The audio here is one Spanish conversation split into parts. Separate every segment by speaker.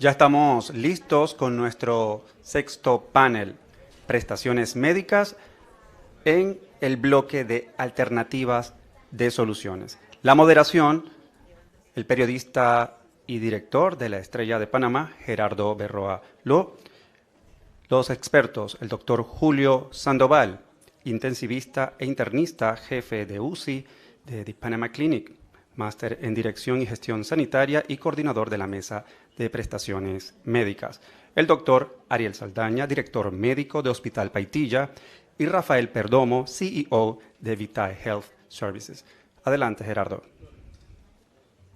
Speaker 1: Ya estamos listos con nuestro sexto panel, prestaciones médicas en el bloque de alternativas de soluciones. La moderación, el periodista y director de La Estrella de Panamá, Gerardo Berroa Ló. Los expertos, el doctor Julio Sandoval, intensivista e internista, jefe de UCI de The Panama Clinic, máster en Dirección y Gestión Sanitaria y coordinador de la Mesa de Prestaciones Médicas. El doctor Ariel Saldaña, director médico de Hospital Paitilla, y Rafael Perdomo, CEO de Vitae Health Services. Adelante, Gerardo.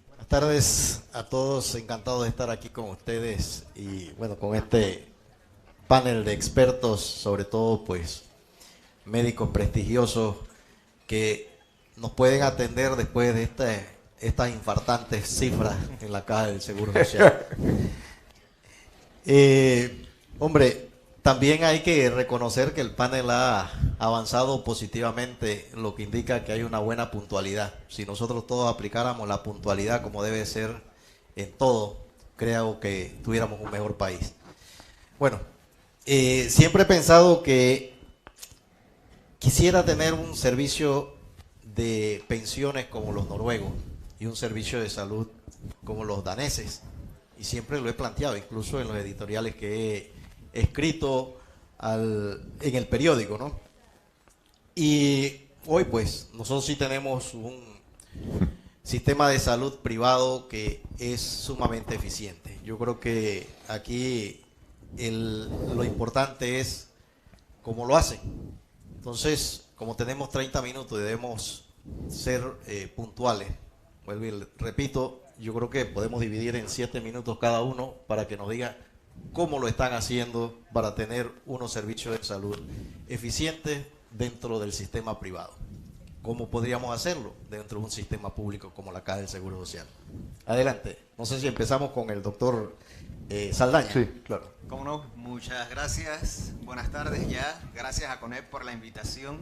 Speaker 2: Buenas tardes a todos, encantado de estar aquí con ustedes y bueno, con este panel de expertos, sobre todo pues médicos prestigiosos que nos pueden atender después de estas infartantes cifras en la caja del Seguro Social. Hombre, también hay que reconocer que el panel ha avanzado positivamente, lo que indica que hay una buena puntualidad. Si nosotros todos aplicáramos la puntualidad como debe ser en todo, creo que tuviéramos un mejor país. Bueno, siempre he pensado que quisiera tener un servicio de pensiones como los noruegos y un servicio de salud como los daneses. Y siempre lo he planteado, incluso en los editoriales que he escrito en el periódico, ¿no? Y hoy pues nosotros sí tenemos un sistema de salud privado que es sumamente eficiente. Yo creo que aquí lo importante es cómo lo hacen. Entonces, como tenemos 30 minutos y debemos ser puntuales, vuelvo y repito, yo creo que podemos dividir en 7 minutos cada uno para que nos diga cómo lo están haciendo para tener unos servicios de salud eficientes dentro del sistema privado. ¿Cómo podríamos hacerlo dentro de un sistema público como la Caja del Seguro Social? Adelante. No sé si empezamos con el doctor Saldaña.
Speaker 1: Sí, claro.
Speaker 3: Cómo no, muchas gracias. Buenas tardes ya. Gracias a CONEP por la invitación.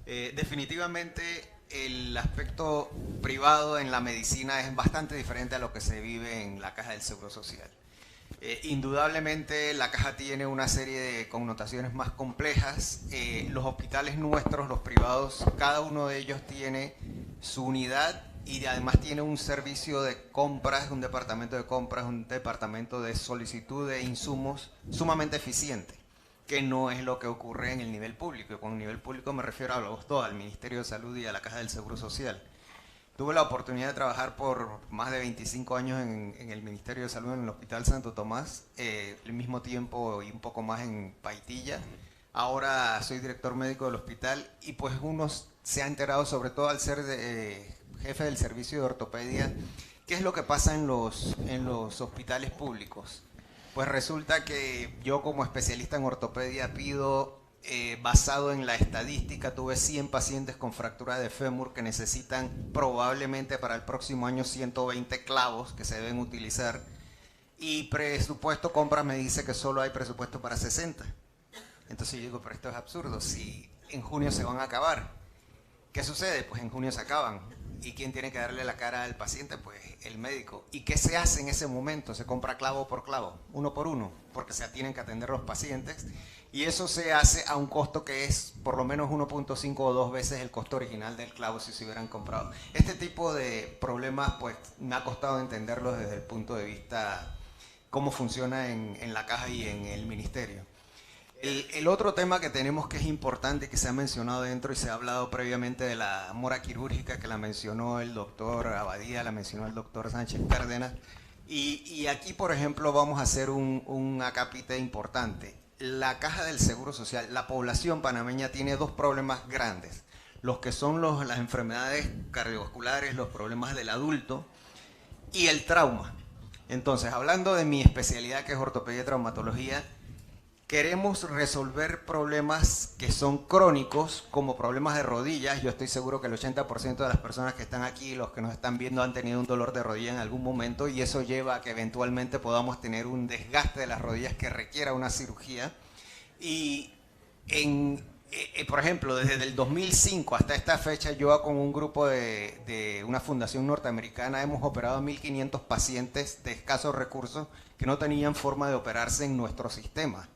Speaker 3: Definitivamente el aspecto privado en la medicina es bastante diferente a lo que se vive en la Caja del Seguro Social. Indudablemente la caja tiene una serie de connotaciones más complejas. Los hospitales nuestros, los privados, cada uno de ellos tiene su unidad y además tiene un servicio de compras, un departamento de compras, un departamento de solicitud de insumos sumamente eficiente, que no es lo que ocurre en el nivel público. Y con el nivel público me refiero a los dos, al Ministerio de Salud y a la Caja del Seguro Social. Tuve la oportunidad de trabajar por más de 25 años en el Ministerio de Salud en el Hospital Santo Tomás, el mismo tiempo y un poco más en Paitilla. Ahora soy director médico del hospital y pues uno se ha enterado, sobre todo al ser jefe del servicio de ortopedia, qué es lo que pasa en los hospitales públicos. Pues resulta que yo como especialista en ortopedia pido, basado en la estadística, tuve 100 pacientes con fractura de fémur que necesitan probablemente para el próximo año 120 clavos que se deben utilizar y presupuesto compras me dice que solo hay presupuesto para 60. Entonces yo digo, pero esto es absurdo, si en junio se van a acabar. ¿Qué sucede? Pues en junio se acaban. ¿Y quién tiene que darle la cara al paciente? Pues el médico. ¿Y qué se hace en ese momento? Se compra clavo por clavo, uno por uno, porque se tienen que atender los pacientes. Y eso se hace a un costo que es por lo menos 1.5 o 2 veces el costo original del clavo si se hubieran comprado. Este tipo de problemas pues me ha costado entenderlos desde el punto de vista cómo funciona en la caja y en el ministerio. El otro tema que tenemos que es importante, que se ha mencionado dentro y se ha hablado previamente de la mora quirúrgica, que la mencionó el doctor Abadía, la mencionó el doctor Sánchez Cárdenas, y aquí, por ejemplo, vamos a hacer un acápite importante. La Caja del Seguro Social, la población panameña tiene dos problemas grandes, los que son las enfermedades cardiovasculares, los problemas del adulto y el trauma. Entonces, hablando de mi especialidad, que es ortopedia y traumatología, queremos resolver problemas que son crónicos, como problemas de rodillas. Yo estoy seguro que el 80% de las personas que están aquí, los que nos están viendo, han tenido un dolor de rodilla en algún momento y eso lleva a que eventualmente podamos tener un desgaste de las rodillas que requiera una cirugía. Y en Por ejemplo, desde el 2005 hasta esta fecha, yo con un grupo de una fundación norteamericana hemos operado a 1.500 pacientes de escasos recursos que no tenían forma de operarse en nuestro sistema.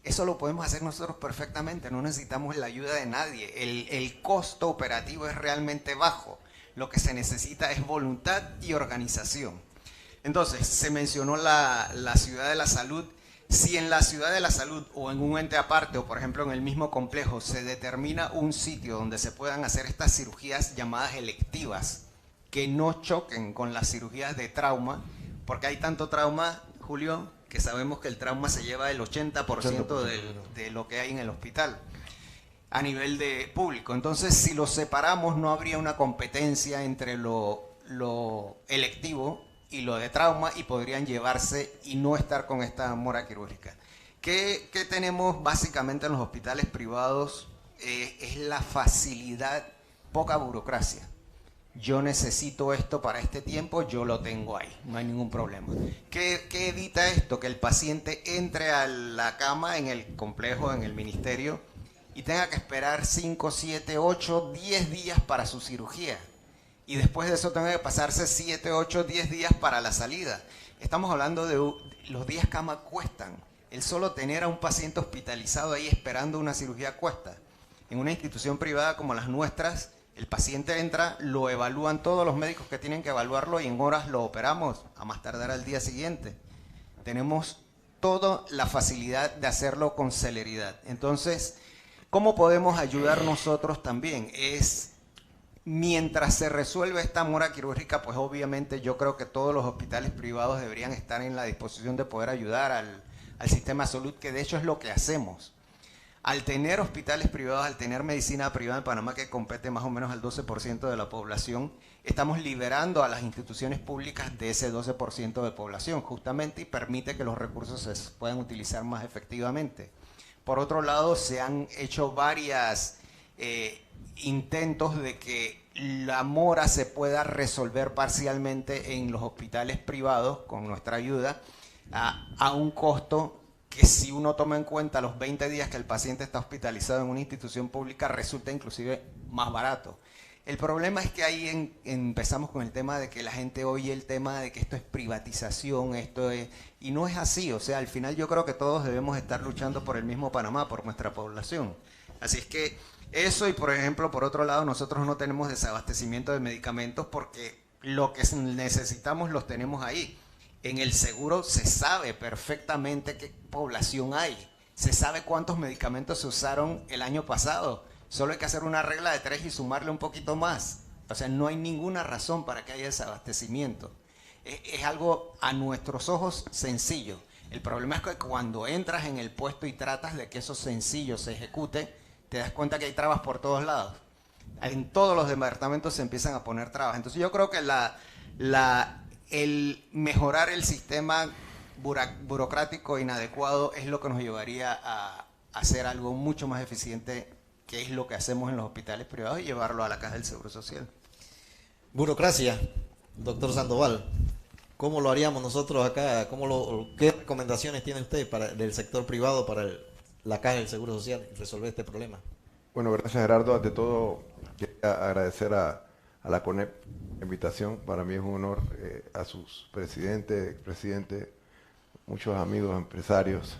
Speaker 3: Eso lo podemos hacer nosotros perfectamente, no necesitamos la ayuda de nadie. El costo operativo es realmente bajo. Lo que se necesita es voluntad y organización. Entonces, se mencionó la ciudad de la salud. Si en la ciudad de la salud o en un ente aparte o por ejemplo en el mismo complejo se determina un sitio donde se puedan hacer estas cirugías llamadas electivas que no choquen con las cirugías de trauma, porque hay tanto trauma, Julio, que sabemos que el trauma se lleva el 80% de lo que hay en el hospital a nivel de público. Entonces, si los separamos, no habría una competencia entre lo electivo y lo de trauma y podrían llevarse y no estar con esta mora quirúrgica. ¿Qué tenemos básicamente en los hospitales privados? Es la facilidad, poca burocracia. Yo necesito esto para este tiempo, yo lo tengo ahí, no hay ningún problema. ¿Qué evita esto? Que el paciente entre a la cama en el complejo, en el ministerio, y tenga que esperar 5, 7, 8, 10 días para su cirugía. Y después de eso tenga que pasarse 7, 8, 10 días para la salida. Estamos hablando de los días cama cuestan. El solo tener a un paciente hospitalizado ahí esperando una cirugía cuesta. En una institución privada como las nuestras, el paciente entra, lo evalúan todos los médicos que tienen que evaluarlo y en horas lo operamos, a más tardar al día siguiente. Tenemos toda la facilidad de hacerlo con celeridad. Entonces, ¿cómo podemos ayudar nosotros también? Mientras se resuelve esta mora quirúrgica, pues obviamente yo creo que todos los hospitales privados deberían estar en la disposición de poder ayudar al sistema de salud, que de hecho es lo que hacemos. Al tener hospitales privados, al tener medicina privada en Panamá que compete más o menos al 12% de la población, estamos liberando a las instituciones públicas de ese 12% de población, justamente, y permite que los recursos se puedan utilizar más efectivamente. Por otro lado, se han hecho varias intentos de que la mora se pueda resolver parcialmente en los hospitales privados con nuestra ayuda a un costo que, si uno toma en cuenta los 20 días que el paciente está hospitalizado en una institución pública, resulta inclusive más barato. El problema es que ahí empezamos con el tema de que la gente oye el tema de que esto es privatización, y no es así. O sea, al final yo creo que todos debemos estar luchando por el mismo Panamá, por nuestra población. Así es que eso, y por ejemplo, por otro lado, nosotros no tenemos desabastecimiento de medicamentos porque lo que necesitamos los tenemos ahí. En el seguro se sabe perfectamente qué población hay. Se sabe cuántos medicamentos se usaron el año pasado. Solo hay que hacer una regla de 3 y sumarle un poquito más. O sea, no hay ninguna razón para que haya desabastecimiento. Es algo a nuestros ojos sencillo. El problema es que cuando entras en el puesto y tratas de que eso sencillo se ejecute, te das cuenta que hay trabas por todos lados. En todos los departamentos se empiezan a poner trabas. Entonces yo creo que el mejorar el sistema burocrático inadecuado es lo que nos llevaría a hacer algo mucho más eficiente, que es lo que hacemos en los hospitales privados, y llevarlo a la Caja del Seguro Social.
Speaker 2: Burocracia, doctor Sandoval. ¿Cómo lo haríamos nosotros acá? ¿Qué recomendaciones tiene usted del sector privado para la Caja del Seguro Social y resolver este problema?
Speaker 4: Bueno, gracias Gerardo. Ante todo, quería agradecer a la CONEP la invitación. Para mí es un honor, a sus presidentes, expresidentes, muchos amigos, empresarios,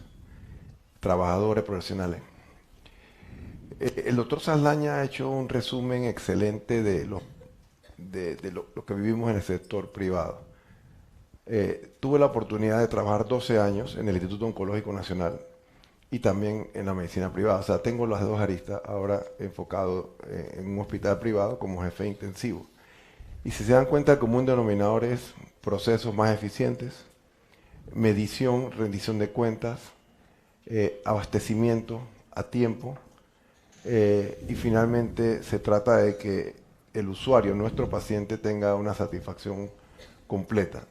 Speaker 4: trabajadores, profesionales. El doctor Saldaña ha hecho un resumen excelente de lo que vivimos en el sector privado. Tuve la oportunidad de trabajar 12 años en el Instituto Oncológico Nacional y también en la medicina privada. O sea, tengo las dos aristas, ahora enfocado en un hospital privado como jefe intensivo. Y si se dan cuenta, el común denominador es procesos más eficientes, medición, rendición de cuentas, abastecimiento a tiempo, y finalmente se trata de que el usuario, nuestro paciente, tenga una satisfacción completa.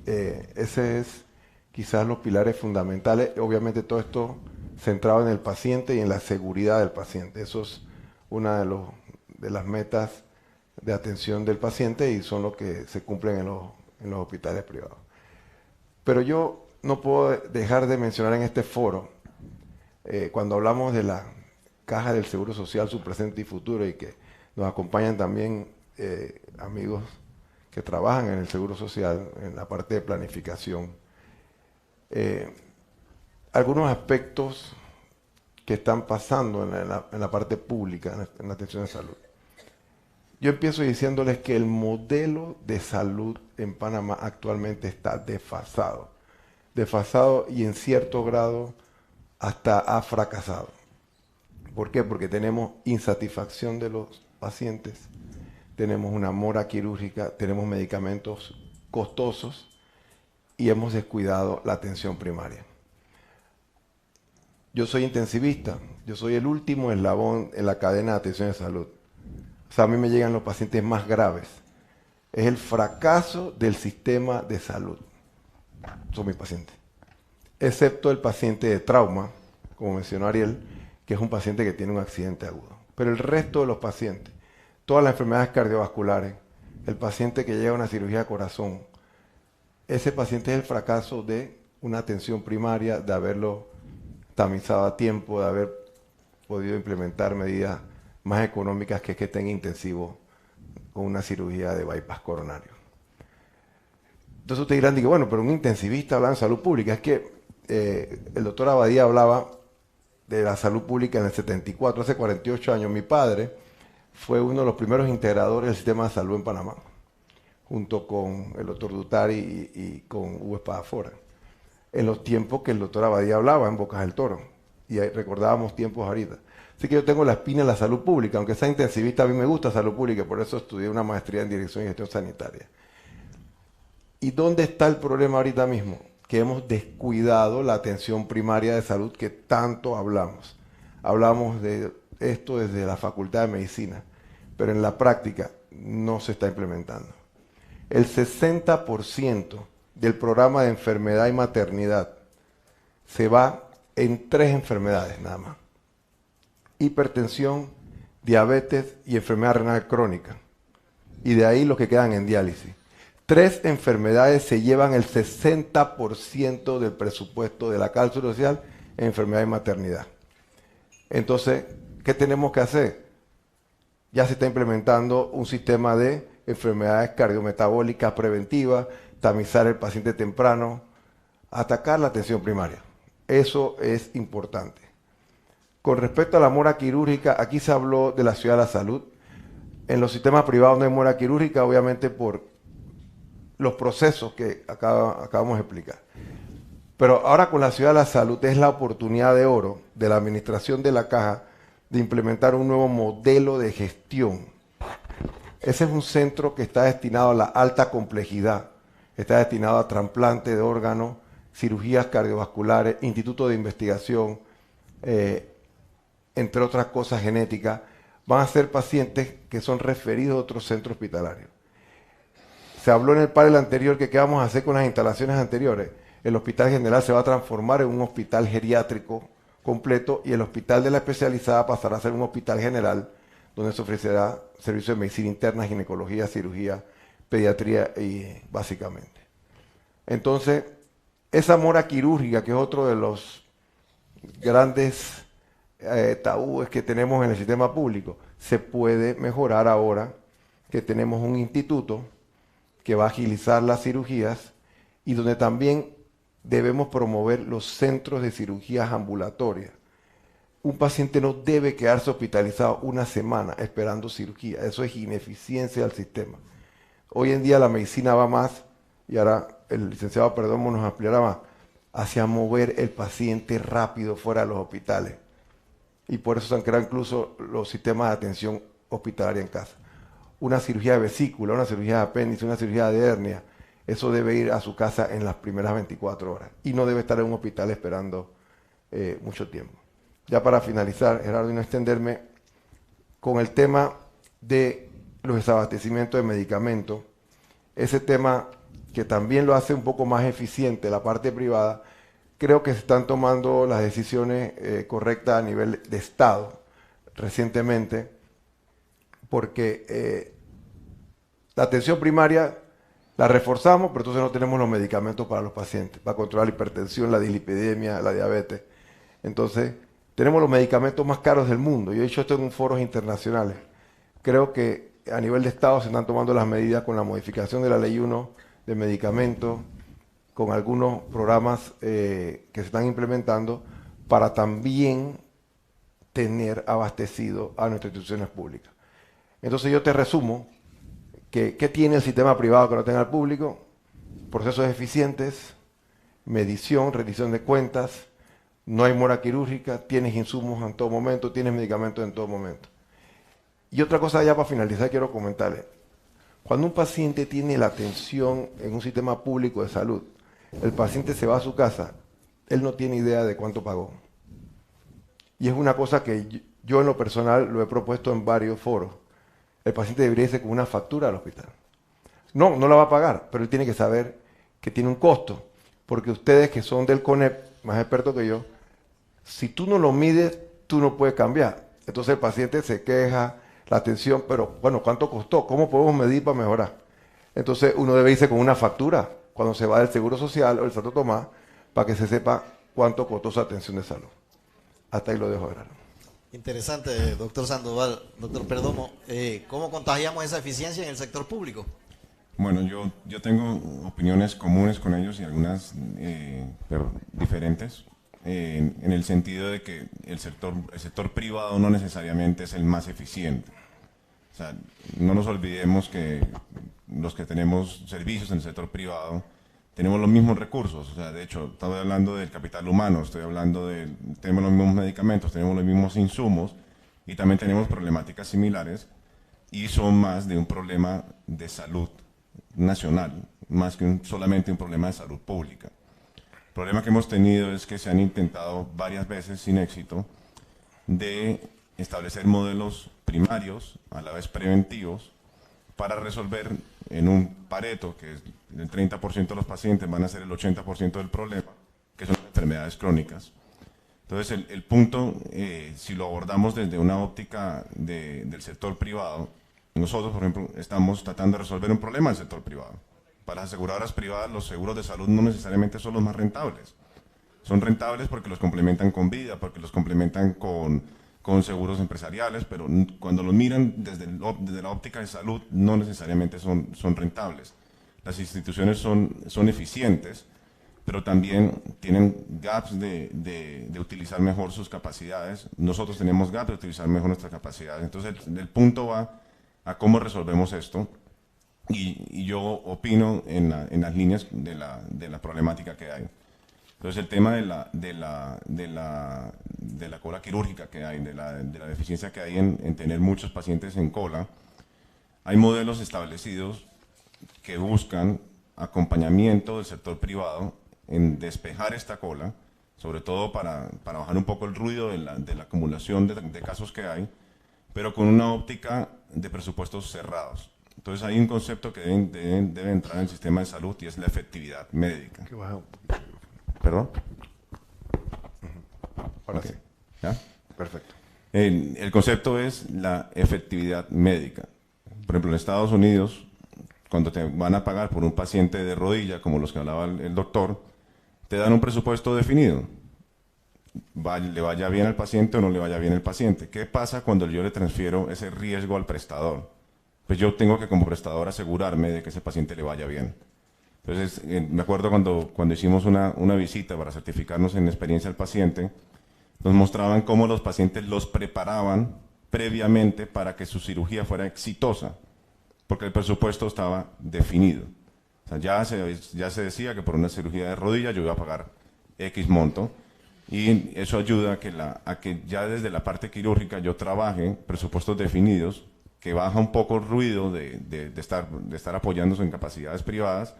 Speaker 4: Ese es quizás los pilares fundamentales. Obviamente todo esto centrado en el paciente y en la seguridad del paciente. Eso es una de las metas de atención del paciente y son los que se cumplen en los hospitales privados. Pero yo no puedo dejar de mencionar en este foro, cuando hablamos de la Caja del Seguro Social, su presente y futuro, y que nos acompañan también amigos que trabajan en el Seguro Social, en la parte de planificación. Algunos aspectos que están pasando en la parte pública, en la atención de salud. Yo empiezo diciéndoles que el modelo de salud en Panamá actualmente está desfasado. Desfasado y en cierto grado hasta ha fracasado. ¿Por qué? Porque tenemos insatisfacción de los pacientes, tenemos una mora quirúrgica, tenemos medicamentos costosos y hemos descuidado la atención primaria. Yo soy intensivista, yo soy el último eslabón en la cadena de atención de salud. O sea, a mí me llegan los pacientes más graves. Es el fracaso del sistema de salud. Son mis pacientes. Excepto el paciente de trauma, como mencionó Ariel, que es un paciente que tiene un accidente agudo. Pero el resto de los pacientes, todas las enfermedades cardiovasculares, el paciente que llega a una cirugía de corazón, ese paciente es el fracaso de una atención primaria, de haberlo tamizado a tiempo, de haber podido implementar medidas más económicas que estén intensivos con una cirugía de bypass coronario. Entonces ustedes dirán, bueno, pero un intensivista hablando de salud pública. Es que el doctor Abadía hablaba de la salud pública en el 74, hace 48 años. Mi padre fue uno de los primeros integradores del sistema de salud en Panamá, junto con el doctor Dutari y con Hugo Espadafora, en los tiempos que el doctor Abadía hablaba en Bocas del Toro, y ahí recordábamos tiempos ahorita. Así que yo tengo la espina en la salud pública, aunque sea intensivista, a mí me gusta salud pública, por eso estudié una maestría en Dirección y Gestión Sanitaria. ¿Y dónde está el problema ahorita mismo? Que hemos descuidado la atención primaria de salud que tanto hablamos. Hablamos de esto desde la Facultad de Medicina, pero en la práctica no se está implementando. El 60% del programa de enfermedad y maternidad se va en 3 enfermedades nada más: hipertensión, diabetes y enfermedad renal crónica. Y de ahí los que quedan en diálisis. 3 enfermedades se llevan el 60% del presupuesto de la Caja del Seguro Social en enfermedad y maternidad. Entonces, ¿qué tenemos que hacer? Ya se está implementando un sistema de enfermedades cardiometabólicas preventivas, tamizar el paciente temprano, atacar la atención primaria. Eso es importante. Con respecto a la mora quirúrgica, aquí se habló de la ciudad de la salud. En los sistemas privados no hay mora quirúrgica, obviamente por los procesos que acabamos de explicar. Pero ahora con la ciudad de la salud es la oportunidad de oro de la administración de la caja de implementar un nuevo modelo de gestión. Ese es un centro que está destinado a la alta complejidad, está destinado a trasplante de órganos, cirugías cardiovasculares, instituto de investigación, entre otras cosas genéticas. Van a ser pacientes que son referidos a otros centros hospitalarios. Se habló en el panel anterior que qué vamos a hacer con las instalaciones anteriores. El Hospital General se va a transformar en un hospital geriátrico completo y el Hospital de la Especializada pasará a ser un hospital general donde se ofrecerá servicios de medicina interna, ginecología, cirugía, pediatría y básicamente. Entonces, esa mora quirúrgica, que es otro de los grandes tabúes que tenemos en el sistema público, se puede mejorar ahora que tenemos un instituto que va a agilizar las cirugías y donde también debemos promover los centros de cirugías ambulatorias. Un paciente no debe quedarse hospitalizado una semana esperando cirugía. Eso es ineficiencia del sistema. Hoy en día la medicina va más, y ahora el licenciado Perdomo nos ampliará más, hacia mover el paciente rápido fuera de los hospitales. Y por eso se han creado incluso los sistemas de atención hospitalaria en casa. Una cirugía de vesícula, una cirugía de apéndice, una cirugía de hernia, eso debe ir a su casa en las primeras 24 horas y no debe estar en un hospital esperando mucho tiempo. Ya para finalizar, Gerardo, y no extenderme, con el tema de los desabastecimientos de medicamentos, ese tema que también lo hace un poco más eficiente la parte privada, creo que se están tomando las decisiones correctas a nivel de Estado recientemente, porque la atención primaria la reforzamos, pero entonces no tenemos los medicamentos para los pacientes, para controlar la hipertensión, la dislipidemia, la diabetes. Entonces, tenemos los medicamentos más caros del mundo. Yo he dicho esto en foros internacionales. Creo que a nivel de Estado se están tomando las medidas con la modificación de la Ley 1 de medicamentos, con algunos programas que se están implementando para también tener abastecido a nuestras instituciones públicas. Entonces yo te resumo que ¿qué tiene el sistema privado que no tenga el público? Procesos eficientes, medición, rendición de cuentas, no hay mora quirúrgica, tienes insumos en todo momento, tienes medicamentos en todo momento. Y otra cosa ya para finalizar quiero comentarles. Cuando un paciente tiene la atención en un sistema público de salud, el paciente se va a su casa, él no tiene idea de cuánto pagó. Y es una cosa que yo en lo personal lo he propuesto en varios foros. El paciente debería irse con una factura al hospital. No la va a pagar, pero él tiene que saber que tiene un costo. Porque ustedes que son del CONEP, más expertos que yo, si tú no lo mides, tú no puedes cambiar. Entonces el paciente se queja, la atención, pero bueno, ¿cuánto costó? ¿Cómo podemos medir para mejorar? Entonces uno debe irse con una factura cuando se va del Seguro Social o del Santo Tomás para que se sepa cuánto costó su atención de salud. Hasta ahí lo dejo, Gerardo.
Speaker 2: Interesante, doctor Sandoval. Doctor Perdomo, ¿cómo contagiamos esa eficiencia en el sector público?
Speaker 5: Bueno, yo tengo opiniones comunes con ellos y algunas pero diferentes, en el sentido de que el sector privado no necesariamente es el más eficiente. O sea, no nos olvidemos que los que tenemos servicios en el sector privado tenemos los mismos recursos. O sea, de hecho, estoy hablando del capital humano, tenemos los mismos medicamentos, tenemos los mismos insumos y también tenemos problemáticas similares y son más de un problema de salud nacional, más que solamente un problema de salud pública. El problema que hemos tenido es que se han intentado varias veces sin éxito de establecer modelos primarios, a la vez preventivos, para resolver en un Pareto, que es el 30% de los pacientes van a ser el 80% del problema, que son enfermedades crónicas. Entonces, el punto, si lo abordamos desde una óptica del sector privado, nosotros, por ejemplo, estamos tratando de resolver un problema del sector privado. Para las aseguradoras privadas, los seguros de salud no necesariamente son los más rentables. Son rentables porque los complementan con vida, porque los complementan con seguros empresariales, pero cuando los miran desde la óptica de salud, no necesariamente son rentables. Las instituciones son eficientes, pero también tienen gaps de utilizar mejor sus capacidades. Nosotros tenemos gaps de utilizar mejor nuestras capacidades. Entonces, el punto va a cómo resolvemos esto, y yo opino en las líneas de la problemática que hay. Entonces, el tema de la cola quirúrgica que hay, de la deficiencia que hay en tener muchos pacientes en cola, hay modelos establecidos que buscan acompañamiento del sector privado en despejar esta cola, sobre todo para bajar un poco el ruido de la acumulación de casos que hay, pero con una óptica de presupuestos cerrados. Entonces hay un concepto que debe entrar en el sistema de salud y es la efectividad médica. ¿Perdón?
Speaker 4: Ahora
Speaker 5: Okay.
Speaker 4: sí.
Speaker 5: ¿Ya?
Speaker 4: Perfecto.
Speaker 5: El concepto es la efectividad médica. Por ejemplo, en Estados Unidos, cuando te van a pagar por un paciente de rodilla, como los que hablaba el doctor, te dan un presupuesto definido. Le vaya bien al paciente o no le vaya bien al paciente. ¿Qué pasa cuando yo le transfiero ese riesgo al prestador? Pues yo tengo que como prestador asegurarme de que ese paciente le vaya bien. Entonces, me acuerdo cuando hicimos una visita para certificarnos en experiencia del paciente, nos mostraban cómo los pacientes los preparaban previamente para que su cirugía fuera exitosa, porque el presupuesto estaba definido. O sea, ya se decía que por una cirugía de rodilla yo iba a pagar X monto, y eso ayuda a que ya desde la parte quirúrgica yo trabaje presupuestos definidos, que baja un poco el ruido de estar apoyándose en capacidades privadas,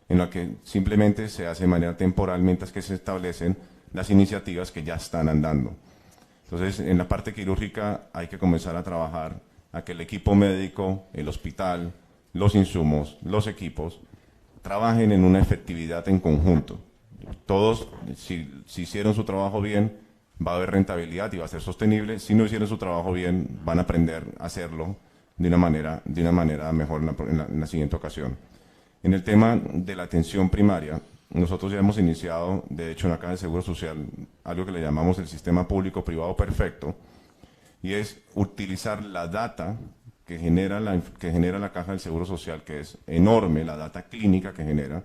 Speaker 5: en la que simplemente se hace de manera temporal mientras que se establecen las iniciativas que ya están andando. Entonces, en la parte quirúrgica hay que comenzar a trabajar a que el equipo médico, el hospital, los insumos, los equipos, trabajen en una efectividad en conjunto. Todos, si hicieron su trabajo bien, va a haber rentabilidad y va a ser sostenible. Si no hicieron su trabajo bien, van a aprender a hacerlo de una manera mejor en la siguiente ocasión. En el tema de la atención primaria, nosotros ya hemos iniciado, de hecho, en la Caja de Seguro Social, algo que le llamamos el sistema público-privado perfecto, y es utilizar la data que genera la Caja del Seguro Social, que es enorme, la data clínica que genera.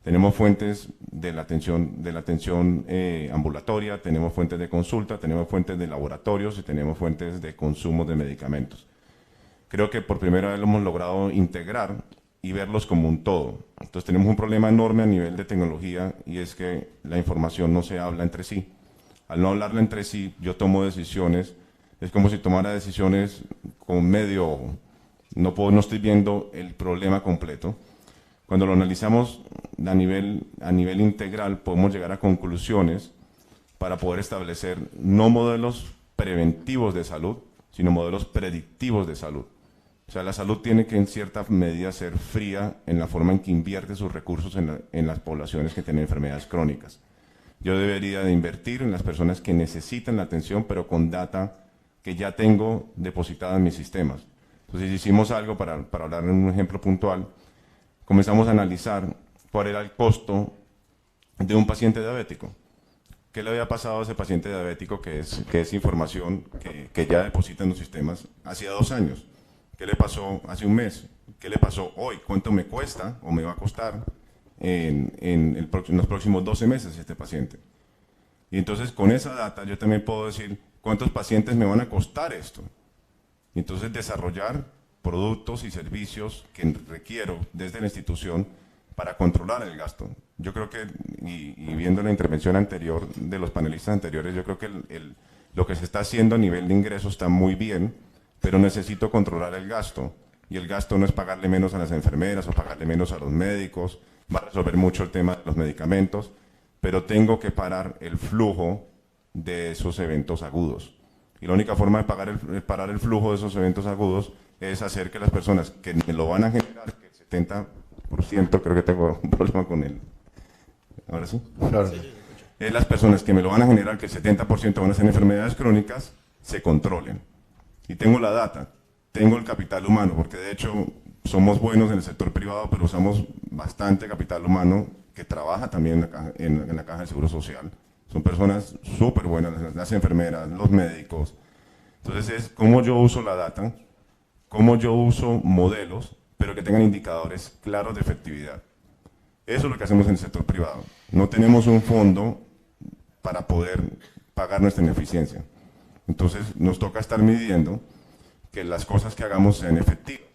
Speaker 5: Tenemos fuentes de la atención ambulatoria, tenemos fuentes de consulta, tenemos fuentes de laboratorios y tenemos fuentes de consumo de medicamentos. Creo que por primera vez lo hemos logrado integrar y verlos como un todo. Entonces tenemos un problema enorme a nivel de tecnología, y es que la información no se habla entre sí. Al no hablarla entre sí, yo tomo decisiones, es como si tomara decisiones con medio ojo. No estoy viendo el problema completo. Cuando lo analizamos a nivel integral, podemos llegar a conclusiones para poder establecer no modelos preventivos de salud, sino modelos predictivos de salud. O sea, la salud tiene que en cierta medida ser fría en la forma en que invierte sus recursos en las poblaciones que tienen enfermedades crónicas. Yo debería de invertir en las personas que necesitan la atención, pero con data que ya tengo depositada en mis sistemas. Entonces hicimos algo, para hablar en un ejemplo puntual, comenzamos a analizar cuál era el costo de un paciente diabético. ¿Qué le había pasado a ese paciente diabético, que es información que ya deposita en los sistemas hacía 2 años? ¿Qué le pasó hace un mes? ¿Qué le pasó hoy? ¿Cuánto me cuesta o me va a costar en los próximos 12 meses este paciente? Y entonces con esa data yo también puedo decir cuántos pacientes me van a costar esto. Y entonces desarrollar productos y servicios que requiero desde la institución para controlar el gasto. Yo creo que, y viendo la intervención anterior de los panelistas anteriores, yo creo que lo que se está haciendo a nivel de ingresos está muy bien, pero necesito controlar el gasto. Y el gasto no es pagarle menos a las enfermeras o pagarle menos a los médicos, va a resolver mucho el tema de los medicamentos, pero tengo que parar el flujo de esos eventos agudos. Y la única forma de parar el flujo de esos eventos agudos es hacer que las personas que me lo van a generar, que el 70%, creo que tengo un problema con él. ¿Ahora sí?
Speaker 4: Claro.
Speaker 5: Las personas que me lo van a generar, que el 70% van a ser enfermedades crónicas, se controlen. Y tengo la data, tengo el capital humano, porque de hecho somos buenos en el sector privado, pero usamos bastante capital humano que trabaja también en la Caja de Seguro Social. Son personas súper buenas, las enfermeras, los médicos. Entonces es cómo yo uso la data, cómo yo uso modelos, pero que tengan indicadores claros de efectividad. Eso es lo que hacemos en el sector privado. No tenemos un fondo para poder pagar nuestra ineficiencia. Entonces nos toca estar midiendo que las cosas que hagamos sean efectivas.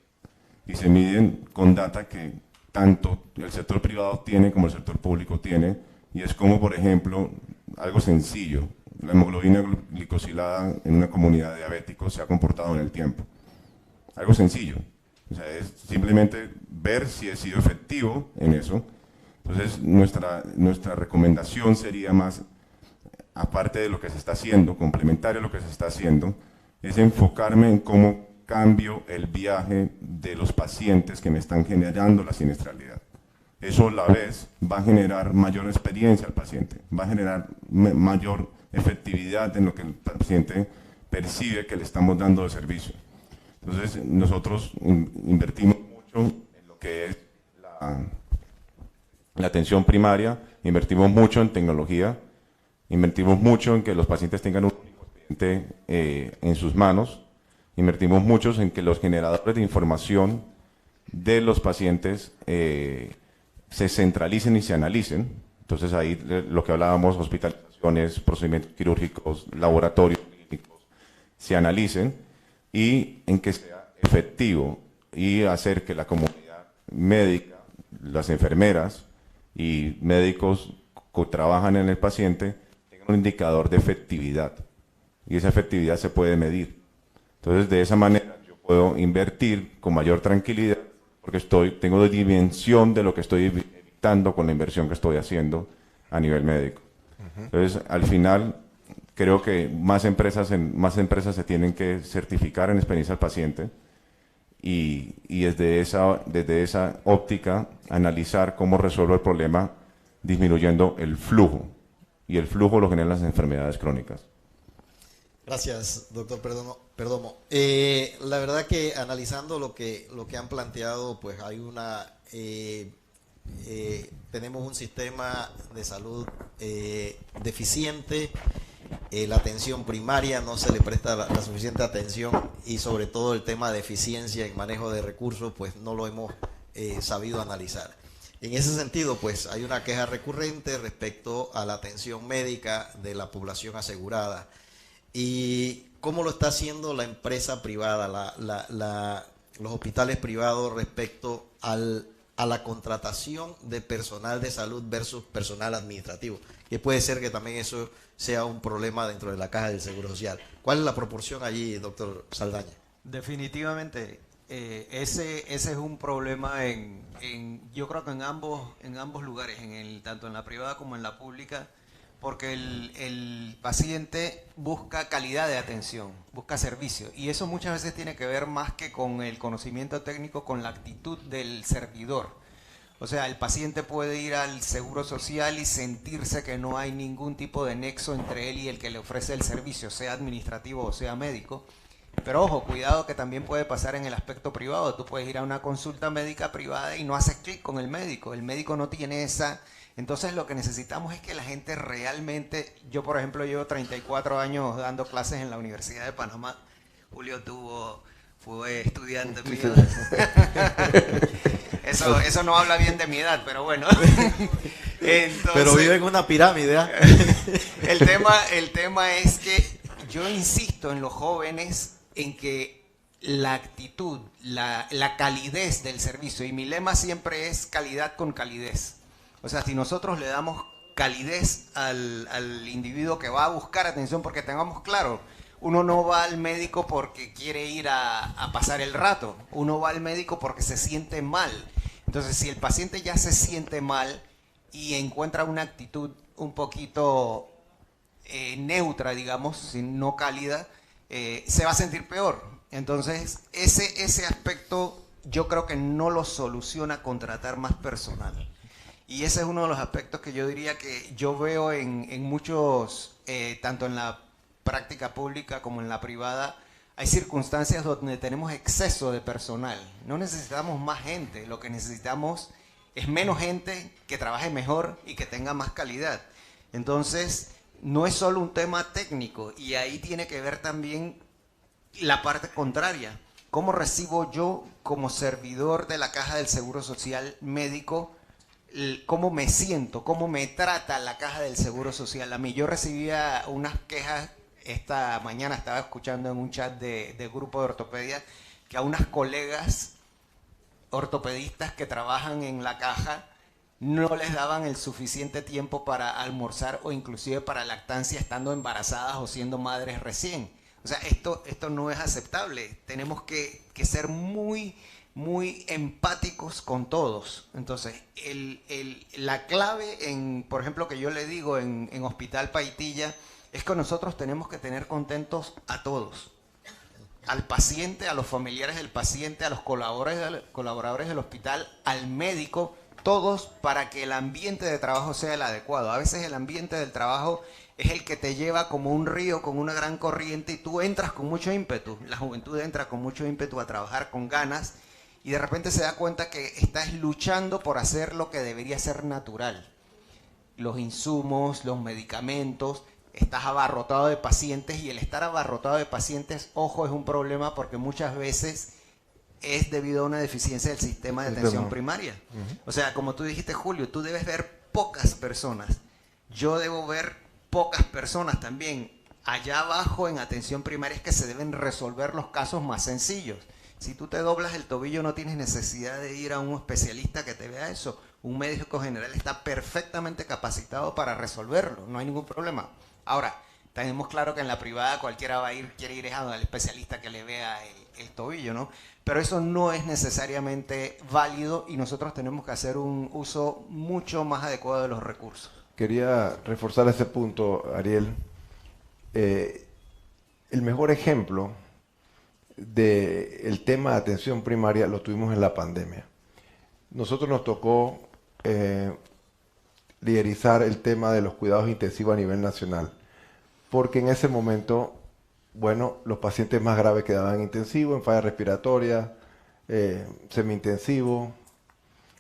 Speaker 5: Y se miden con data que tanto el sector privado tiene como el sector público tiene. Y es como, por ejemplo, algo sencillo. La hemoglobina glicosilada en una comunidad de diabéticos se ha comportado en el tiempo. Algo sencillo. O sea, es simplemente ver si he sido efectivo en eso. Entonces, nuestra recomendación sería más, aparte de lo que se está haciendo, complementario a lo que se está haciendo, es enfocarme en cómo cambio el viaje de los pacientes que me están generando la siniestralidad. Eso a la vez va a generar mayor experiencia al paciente, va a generar mayor efectividad en lo que el paciente percibe que le estamos dando de servicio. Entonces, nosotros invertimos mucho en lo que es la atención primaria, invertimos mucho en tecnología, invertimos mucho en que los pacientes tengan un expediente en sus manos, invertimos mucho en que los generadores de información de los pacientes se centralicen y se analicen. Entonces ahí lo que hablábamos, hospitalizaciones, procedimientos quirúrgicos, laboratorios clínicos, se analicen, y en que sea efectivo y hacer que la comunidad médica, las enfermeras y médicos que trabajan en el paciente tengan un indicador de efectividad, y esa efectividad se puede medir. Entonces de esa manera yo puedo invertir con mayor tranquilidad, porque tengo dimensión de lo que estoy evitando con la inversión que estoy haciendo a nivel médico. Entonces al final creo que más empresas se tienen que certificar en experiencia al paciente, y desde esa óptica analizar cómo resuelvo el problema disminuyendo el flujo, y el flujo lo generan las enfermedades crónicas.
Speaker 2: Gracias, doctor Perdomo. La verdad que analizando lo que han planteado, pues hay una tenemos un sistema de salud deficiente, la atención primaria no se le presta la suficiente atención y sobre todo el tema de eficiencia en manejo de recursos pues no lo hemos sabido analizar. En ese sentido pues hay una queja recurrente respecto a la atención médica de la población asegurada y cómo lo está haciendo la empresa privada, los hospitales privados respecto a la contratación de personal de salud versus personal administrativo, que puede ser que también eso sea un problema dentro de la caja del Seguro Social. ¿Cuál es la proporción allí, doctor Saldaña?
Speaker 3: Definitivamente, ese es un problema yo creo que en ambos lugares, tanto en la privada como en la pública, porque el paciente busca calidad de atención, busca servicio, y eso muchas veces tiene que ver más que con el conocimiento técnico, con la actitud del servidor. O sea, el paciente puede ir al Seguro Social y sentirse que no hay ningún tipo de nexo entre él y el que le ofrece el servicio, sea administrativo o sea médico. Pero ojo, cuidado que también puede pasar en el aspecto privado. Tú puedes ir a una consulta médica privada y no haces clic con el médico no tiene esa... Entonces lo que necesitamos es que la gente realmente... Yo, por ejemplo, llevo 34 años dando clases en la Universidad de Panamá. Julio fue estudiante mío. Eso no habla bien de mi edad, pero bueno. Entonces,
Speaker 2: pero vive en una pirámide, ¿eh?
Speaker 3: El tema es que yo insisto en los jóvenes en que la actitud, la calidez del servicio, y mi lema siempre es calidad con calidez. O sea, si nosotros le damos calidez al individuo que va a buscar atención, porque tengamos claro, uno no va al médico porque quiere ir a pasar el rato, uno va al médico porque se siente mal. Entonces, si el paciente ya se siente mal y encuentra una actitud un poquito neutra, digamos, no cálida, se va a sentir peor. Entonces, ese aspecto yo creo que no lo soluciona contratar más personal. Y ese es uno de los aspectos que yo diría que yo veo en muchos, tanto en la práctica pública como en la privada, hay circunstancias donde tenemos exceso de personal. No necesitamos más gente, lo que necesitamos es menos gente que trabaje mejor y que tenga más calidad. Entonces, no es solo un tema técnico, y ahí tiene que ver también la parte contraria. ¿Cómo recibo yo como servidor de la Caja del Seguro Social médico? ¿Cómo me siento? ¿Cómo me trata la Caja del Seguro Social a mí? Yo recibía unas quejas, esta mañana estaba escuchando en un chat de grupo de ortopedia, que a unas colegas ortopedistas que trabajan en la caja no les daban el suficiente tiempo para almorzar o inclusive para lactancia estando embarazadas o siendo madres recién. O sea, esto no es aceptable. Tenemos que ser muy empáticos con todos. Entonces, la clave, por ejemplo, que yo le digo en Hospital Paitilla, es que nosotros tenemos que tener contentos a todos. Al paciente, a los familiares del paciente, a los colaboradores del hospital, al médico, todos, para que el ambiente de trabajo sea el adecuado. A veces el ambiente del trabajo es el que te lleva como un río con una gran corriente y tú entras con mucho ímpetu. La juventud entra con mucho ímpetu a trabajar con ganas y de repente se da cuenta que estás luchando por hacer lo que debería ser natural. Los insumos, los medicamentos, estás abarrotado de pacientes, y el estar abarrotado de pacientes, ojo, es un problema porque muchas veces es debido a una deficiencia del sistema de atención primaria. O sea, como tú dijiste, Julio, tú debes ver pocas personas. Yo debo ver pocas personas también. Allá abajo en atención primaria es que se deben resolver los casos más sencillos. Si tú te doblas el tobillo no tienes necesidad de ir a un especialista que te vea eso. Un médico general está perfectamente capacitado para resolverlo, no hay ningún problema. Ahora, tenemos claro que en la privada cualquiera quiere ir al especialista que le vea el tobillo, ¿no? Pero eso no es necesariamente válido y nosotros tenemos que hacer un uso mucho más adecuado de los recursos.
Speaker 4: Quería reforzar ese punto, Ariel. El mejor ejemplo del tema de atención primaria lo tuvimos en la pandemia. Nosotros nos tocó liderizar el tema de los cuidados intensivos a nivel nacional, porque en ese momento, bueno, los pacientes más graves quedaban en intensivo, en falla respiratoria, semi-intensivo,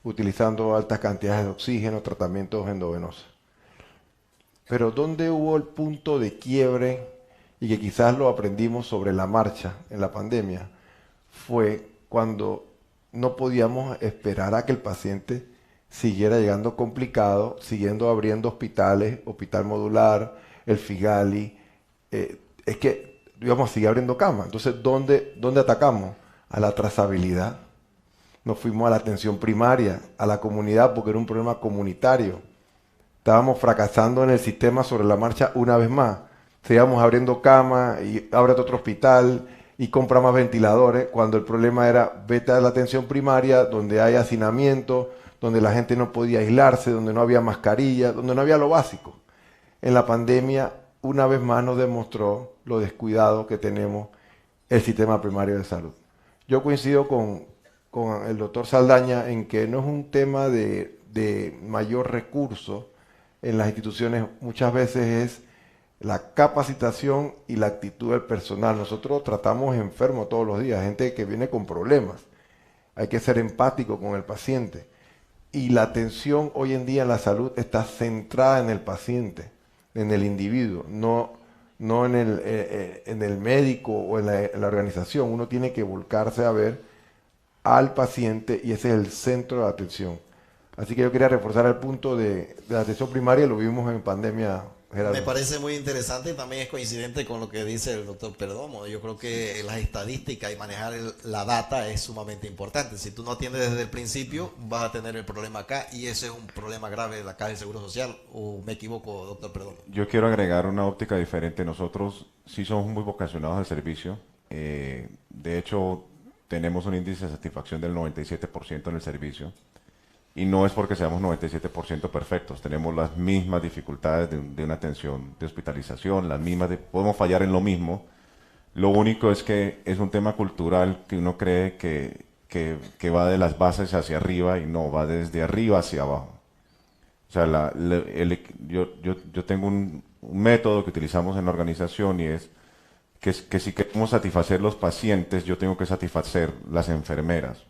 Speaker 4: utilizando altas cantidades de oxígeno, tratamientos endovenosos. Pero ¿dónde hubo el punto de quiebre y que quizás lo aprendimos sobre la marcha en la pandemia? Fue cuando no podíamos esperar a que el paciente siguiera llegando complicado, siguiendo abriendo hospitales, Hospital Modular, el Figali. Es que íbamos a seguir abriendo camas. Entonces, ¿dónde atacamos? A la trazabilidad. Nos fuimos a la atención primaria, a la comunidad, porque era un problema comunitario. Estábamos fracasando en el sistema sobre la marcha una vez más. Seguíamos abriendo camas y abre otro hospital y compra más ventiladores, cuando el problema era vete a la atención primaria, donde hay hacinamiento, donde la gente no podía aislarse, donde no había mascarilla, donde no había lo básico. En la pandemia, una vez más nos demostró lo descuidado que tenemos el sistema primario de salud. Yo coincido con el doctor Saldaña en que no es un tema de mayor recurso en las instituciones, muchas veces es la capacitación y la actitud del personal. Nosotros tratamos enfermos todos los días, gente que viene con problemas. Hay que ser empático con el paciente. Y la atención hoy en día en la salud está centrada en el paciente, en el individuo, no en el médico o en la organización. Uno tiene que volcarse a ver al paciente y ese es el centro de la atención. Así que yo quería reforzar el punto de la atención primaria, lo vimos en pandemia, Gerardo.
Speaker 2: Me parece muy interesante y también es coincidente con lo que dice el doctor Perdomo. Yo creo que las estadísticas y manejar la data es sumamente importante. Si tú no atiendes desde el principio, vas a tener el problema acá y ese es un problema grave de la Caja del Seguro Social. ¿O me equivoco, doctor Perdomo?
Speaker 5: Yo quiero agregar una óptica diferente. Nosotros sí somos muy vocacionados al servicio. De hecho, tenemos un índice de satisfacción del 97% en el servicio. Y no es porque seamos 97% perfectos, tenemos las mismas dificultades de una atención de hospitalización, podemos fallar en lo mismo. Lo único es que es un tema cultural que uno cree que va de las bases hacia arriba y no, va desde arriba hacia abajo. O sea, yo tengo un método que utilizamos en la organización y es que si queremos satisfacer los pacientes, yo tengo que satisfacer las enfermeras.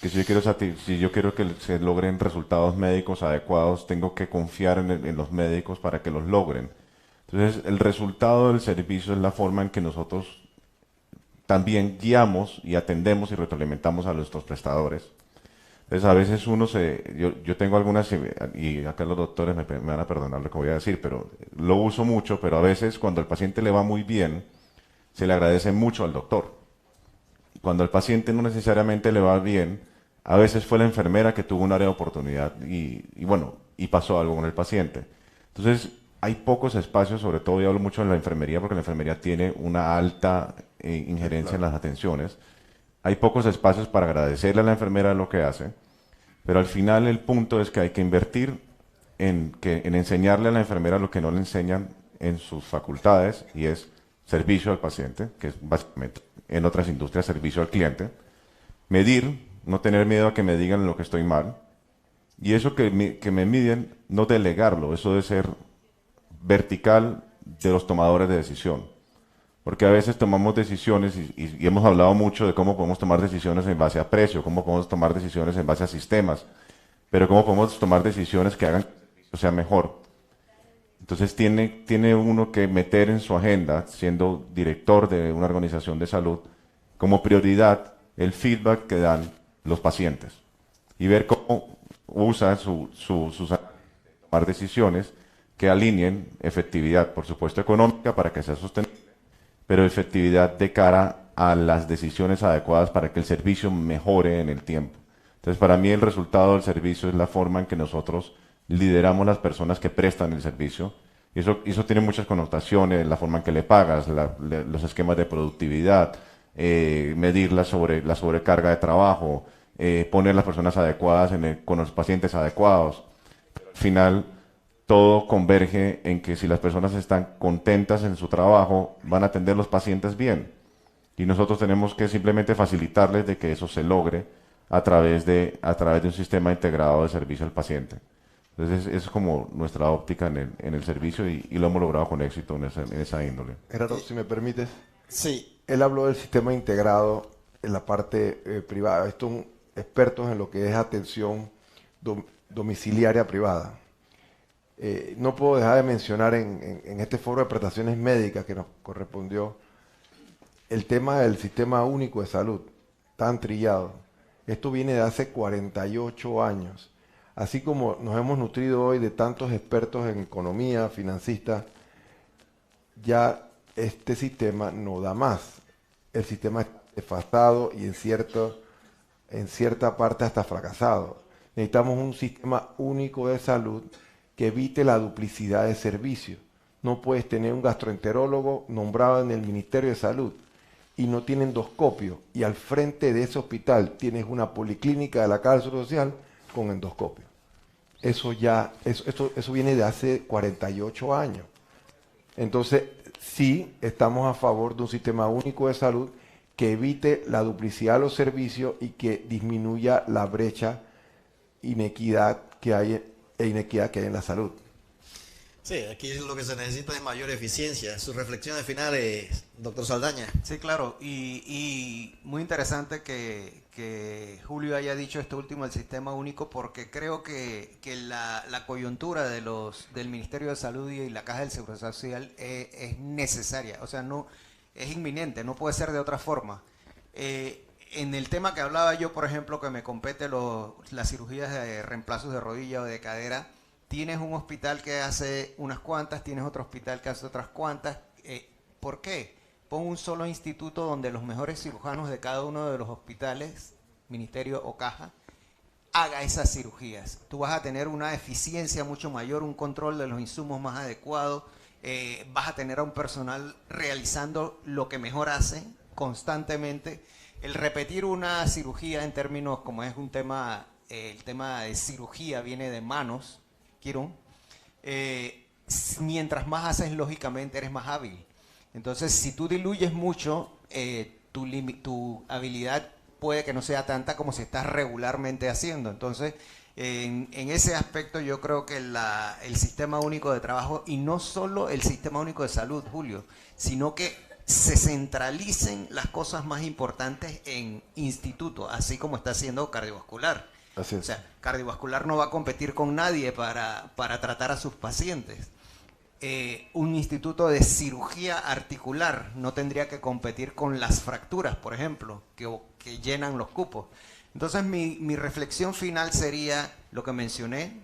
Speaker 5: Que si yo quiero que se logren resultados médicos adecuados, tengo que confiar en los médicos para que los logren. Entonces, el resultado del servicio es la forma en que nosotros también guiamos y atendemos y retroalimentamos a nuestros prestadores. Entonces, a veces yo tengo algunas, y acá los doctores me van a perdonar lo que voy a decir, pero lo uso mucho, pero a veces cuando al paciente le va muy bien, se le agradece mucho al doctor. Cuando al paciente no necesariamente le va bien, a veces fue la enfermera que tuvo un área de oportunidad y pasó algo con el paciente. Entonces, hay pocos espacios, sobre todo yo hablo mucho en la enfermería, porque la enfermería tiene una alta injerencia en las atenciones. Hay pocos espacios para agradecerle a la enfermera lo que hace, pero al final el punto es que hay que invertir en enseñarle a la enfermera lo que no le enseñan en sus facultades, y es servicio al paciente, que es básicamente en otras industrias servicio al cliente, medir, no tener miedo a que me digan lo que estoy mal, y eso que me miden, no delegarlo, eso de ser vertical de los tomadores de decisión, porque a veces tomamos decisiones y hemos hablado mucho de cómo podemos tomar decisiones en base a precio, cómo podemos tomar decisiones en base a sistemas, pero cómo podemos tomar decisiones que hagan que el servicio sea mejor. Entonces tiene uno que meter en su agenda, siendo director de una organización de salud, como prioridad el feedback que dan los pacientes y ver cómo usa sus tomar decisiones que alineen efectividad, por supuesto económica para que sea sostenible, pero efectividad de cara a las decisiones adecuadas para que el servicio mejore en el tiempo. Entonces, para mí el resultado del servicio es la forma en que nosotros lideramos las personas que prestan el servicio. Y eso tiene muchas connotaciones, la forma en que le pagas, los esquemas de productividad, medir la sobrecarga de trabajo, poner las personas adecuadas con los pacientes adecuados. Pero al final, todo converge en que si las personas están contentas en su trabajo, van a atender los pacientes bien. Y nosotros tenemos que simplemente facilitarles de que eso se logre a través de un sistema integrado de servicio al paciente. Entonces, es como nuestra óptica en el servicio y lo hemos logrado con éxito en esa índole.
Speaker 4: Gerardo, si me permites.
Speaker 2: Sí.
Speaker 4: Él habló del sistema integrado en la parte privada. Esto expertos en lo que es atención domiciliaria privada. No puedo dejar de mencionar en este foro de prestaciones médicas que nos correspondió el tema del sistema único de salud, tan trillado. Esto viene de hace 48 años. Así como nos hemos nutrido hoy de tantos expertos en economía, financistas, ya este sistema no da más. El sistema es desfasado y en cierta parte hasta fracasado. Necesitamos un sistema único de salud que evite la duplicidad de servicios. No puedes tener un gastroenterólogo nombrado en el Ministerio de Salud y no tiene endoscopio, y al frente de ese hospital tienes una policlínica de la Caja del Seguro Social con endoscopio. Eso viene de hace 48 años. Entonces, sí estamos a favor de un sistema único de salud que evite la duplicidad de los servicios y que disminuya la brecha inequidad que hay en la salud.
Speaker 2: Sí, aquí lo que se necesita es mayor eficiencia. Sus reflexiones finales, doctor Saldaña.
Speaker 3: Sí, claro, y muy interesante que Julio haya dicho esto último, el sistema único, porque creo que la coyuntura del Ministerio de Salud y la Caja del Seguro Social es necesaria, o sea, no es inminente, no puede ser de otra forma. En el tema que hablaba yo, por ejemplo, que me compete las cirugías de reemplazos de rodilla o de cadera, tienes un hospital que hace unas cuantas, tienes otro hospital que hace otras cuantas. ¿Por qué? Pon un solo instituto donde los mejores cirujanos de cada uno de los hospitales, ministerio o caja, haga esas cirugías. Tú vas a tener una eficiencia mucho mayor, un control de los insumos más adecuado, vas a tener a un personal realizando lo que mejor hace constantemente. El repetir una cirugía en términos, como es un tema, el tema de cirugía viene de manos, Quirón, mientras más haces, lógicamente eres más hábil. Entonces, si tú diluyes mucho, tu habilidad puede que no sea tanta como si estás regularmente haciendo. Entonces, en ese aspecto yo creo que el sistema único de trabajo, y no solo el sistema único de salud, Julio, sino que se centralicen las cosas más importantes en institutos, así como está haciendo cardiovascular.
Speaker 4: Así es.
Speaker 3: O sea, cardiovascular no va a competir con nadie para tratar a sus pacientes. Un instituto de cirugía articular no tendría que competir con las fracturas, por ejemplo, que llenan los cupos. Entonces, mi reflexión final sería lo que mencioné: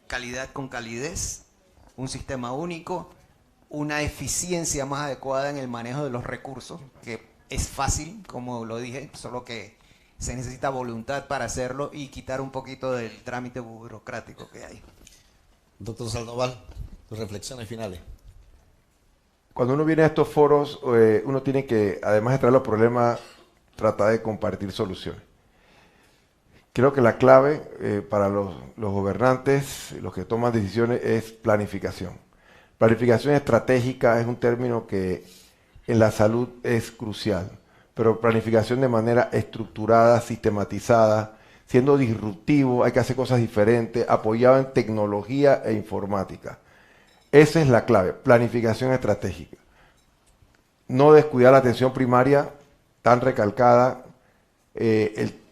Speaker 3: calidad con calidez, un sistema único, una eficiencia más adecuada en el manejo de los recursos, que es fácil, como lo dije, solo que se necesita voluntad para hacerlo y quitar un poquito del trámite burocrático que hay.
Speaker 2: Doctor Sandoval, sus reflexiones finales.
Speaker 4: Cuando uno viene a estos foros, uno tiene que, además de traer los problemas, tratar de compartir soluciones. Creo que la clave para los gobernantes, los que toman decisiones, es planificación. Planificación estratégica es un término que en la salud es crucial, pero planificación de manera estructurada, sistematizada, siendo disruptivo, hay que hacer cosas diferentes, apoyado en tecnología e informática. Esa es la clave, planificación estratégica. No descuidar la atención primaria, tan recalcada.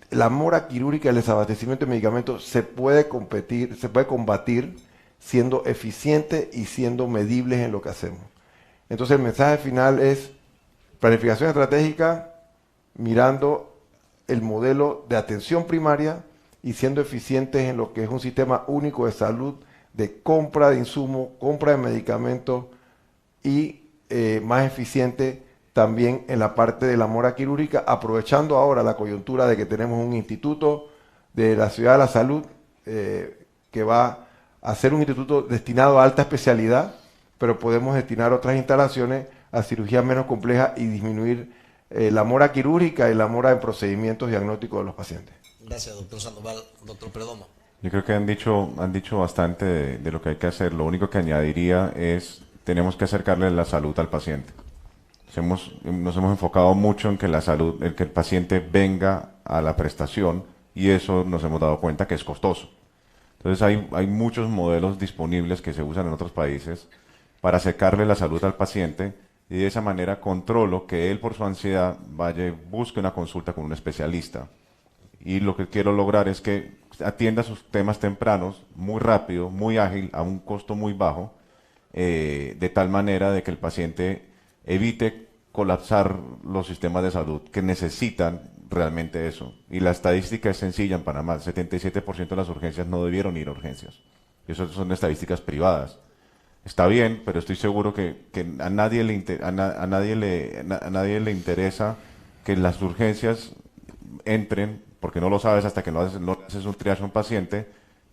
Speaker 4: La mora quirúrgica y el desabastecimiento de medicamentos se puede combatir siendo eficiente y siendo medibles en lo que hacemos. Entonces el mensaje final es planificación estratégica, mirando el modelo de atención primaria y siendo eficientes en lo que es un sistema único de salud, de compra de insumos, compra de medicamentos y más eficiente también en la parte de la mora quirúrgica, aprovechando ahora la coyuntura de que tenemos un instituto de la Ciudad de la Salud que va a ser un instituto destinado a alta especialidad, pero podemos destinar otras instalaciones a cirugías menos complejas y disminuir la mora quirúrgica y la mora en procedimientos diagnósticos de los pacientes.
Speaker 2: Gracias, doctor Sandoval. Doctor Perdomo.
Speaker 5: Yo creo que han dicho bastante de lo que hay que hacer. Lo único que añadiría es, tenemos que acercarle la salud al paciente. Nos hemos enfocado mucho en que en que el paciente venga a la prestación, y eso nos hemos dado cuenta que es costoso. Entonces hay muchos modelos disponibles que se usan en otros países para acercarle la salud al paciente, y de esa manera controlo que él, por su ansiedad, vaya y busque una consulta con un especialista y lo que quiero lograr es que atienda sus temas tempranos muy rápido, muy ágil, a un costo muy bajo, de tal manera de que el paciente evite colapsar los sistemas de salud que necesitan realmente eso. Y la estadística es sencilla en Panamá: el 77% de las urgencias no debieron ir a urgencias. Y eso son estadísticas privadas. Está bien, pero estoy seguro que a nadie le interesa que las urgencias entren, porque no lo sabes hasta que no haces un triaje a un paciente,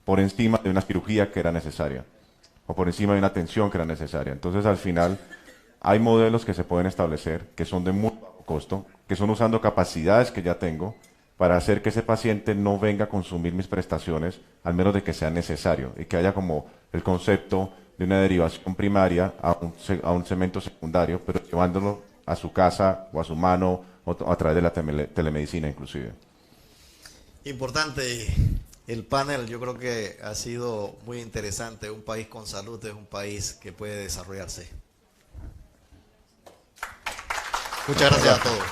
Speaker 5: por encima de una cirugía que era necesaria, o por encima de una atención que era necesaria. Entonces, al final, hay modelos que se pueden establecer, que son de muy bajo costo, que son usando capacidades que ya tengo, para hacer que ese paciente no venga a consumir mis prestaciones, al menos de que sea necesario, y que haya como el concepto de una derivación primaria a un segmento secundario, pero llevándolo a su casa o a su mano o a través de la telemedicina inclusive.
Speaker 2: Importante el panel, yo creo que ha sido muy interesante. Un país con salud es un país que puede desarrollarse. Muchas gracias a todos.